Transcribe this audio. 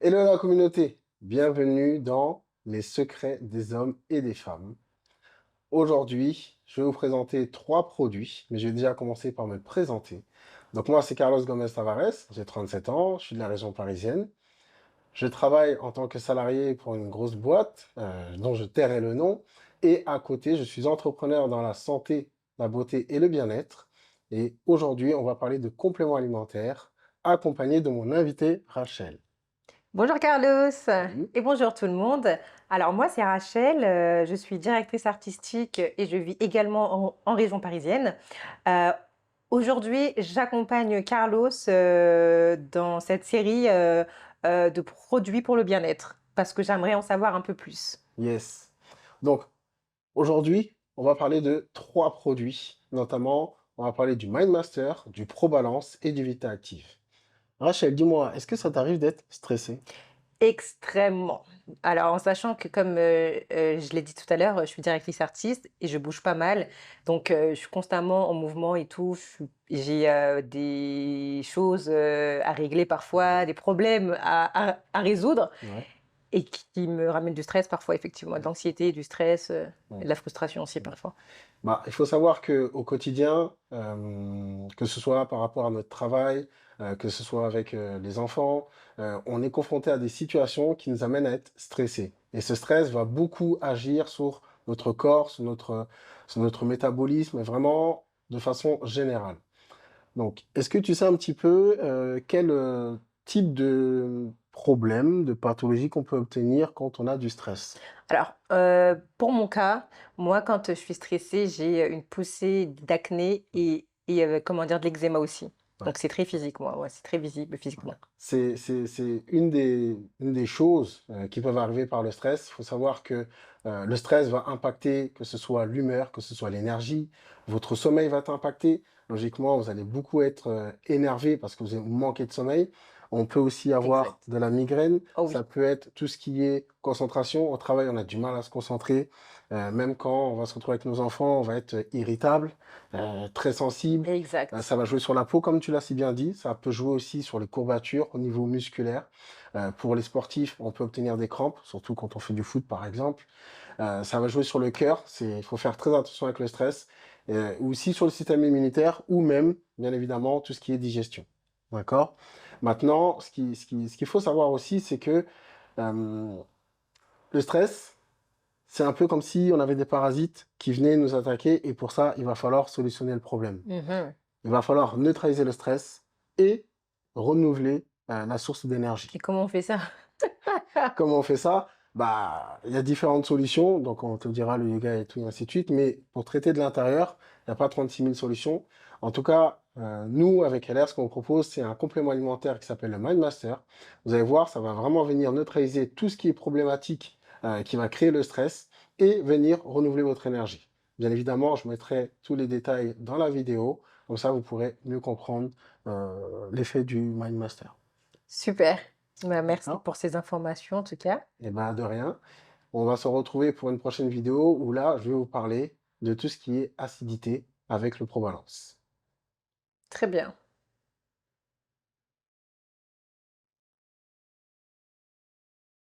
Hello la communauté, bienvenue dans les secrets des hommes et des femmes. Aujourd'hui, je vais vous présenter trois produits, mais je vais déjà commencer par me présenter. Donc moi, c'est Carlos Gomez Tavares, j'ai 37 ans, je suis de la région parisienne. Je travaille en tant que salarié pour une grosse boîte dont je tairai le nom. Et à côté, je suis entrepreneur dans la santé, la beauté et le bien-être. Et aujourd'hui, on va parler de compléments alimentaires, accompagné de mon invité Rachel. Bonjour Carlos Salut. et bonjour tout le monde. Alors moi c'est Rachel, je suis directrice artistique et je vis également en région parisienne. Euh, Aujourd'hui j'accompagne Carlos dans cette série de produits pour le bien-être parce que j'aimerais en savoir un peu plus. Yes. Donc, aujourd'hui, on va parler de trois produits. Notamment, on va parler du MindMaster, du ProBalance et du Vita Active. Rachel, dis-moi, est-ce que ça t'arrive d'être stressé? Extrêmement. Alors, en sachant que, comme je l'ai dit tout à l'heure, je suis directrice artiste et je bouge pas mal. Donc, je suis constamment en mouvement et tout. J'ai des choses à régler parfois, des problèmes à résoudre Ouais. et qui me ramènent du stress parfois, effectivement, de l'anxiété, du stress, et Ouais. de la frustration aussi Ouais. parfois. Bah, il faut savoir que au quotidien, que ce soit par rapport à notre travail, que ce soit avec les enfants, on est confronté à des situations qui nous amènent à être stressés. Et ce stress va beaucoup agir sur notre corps, sur notre métabolisme, vraiment de façon générale. Donc, est-ce que tu sais un petit peu quel type de problème, de pathologie qu'on peut obtenir quand on a du stress? Alors, pour mon cas, moi, quand je suis stressée, j'ai une poussée d'acné et comment dire? De l'eczéma aussi. Ouais. Donc c'est très physique, moi, ouais, c'est très visible physiquement. C'est une des choses qui peuvent arriver par le stress. Il faut savoir que le stress va impacter que ce soit l'humeur, que ce soit l'énergie, votre sommeil va être impacté. Logiquement, vous allez beaucoup être énervé parce que vous manquez de sommeil. On peut aussi avoir Exact. de la migraine. Oh oui, Ça peut être tout ce qui est concentration. Au travail, on a du mal à se concentrer. Même quand on va se retrouver avec nos enfants, on va être irritable, très sensible. Ça exact. va jouer sur la peau, comme tu l'as si bien dit. Ça peut jouer aussi sur les courbatures au niveau musculaire. Pour les sportifs, on peut obtenir des crampes, surtout quand on fait du foot, par exemple. Ça va jouer sur le cœur. Il faut faire très attention avec le stress. Ou aussi sur le système immunitaire, ou même, bien évidemment, tout ce qui est digestion. D'accord? Maintenant, ce qu'il faut savoir aussi, c'est que euh, le stress, c'est un peu comme si on avait des parasites qui venaient nous attaquer, et pour ça, il va falloir solutionner le problème. Mhm. Il va falloir neutraliser le stress et renouveler la source Et d'énergie. comment on fait ça? Comment on fait ça? Bah, il y a différentes solutions, donc on te dira le yoga et tout, et ainsi de suite, mais pour traiter de l'intérieur, il n'y a pas 36 000 solutions. En tout cas, nous, avec LR, ce qu'on vous propose, c'est un complément alimentaire qui s'appelle le MindMaster. Vous allez voir, ça va vraiment venir neutraliser tout ce qui est problématique, qui va créer le stress, et venir renouveler votre énergie. Bien évidemment, je mettrai tous les détails dans la vidéo, comme ça vous pourrez mieux comprendre l'effet du MindMaster. Super. Bah, merci D'accord? pour ces informations en tout cas. Et ben de rien. On va se retrouver pour une prochaine vidéo où là, je vais vous parler de tout ce qui est acidité avec le Probalance. Très bien.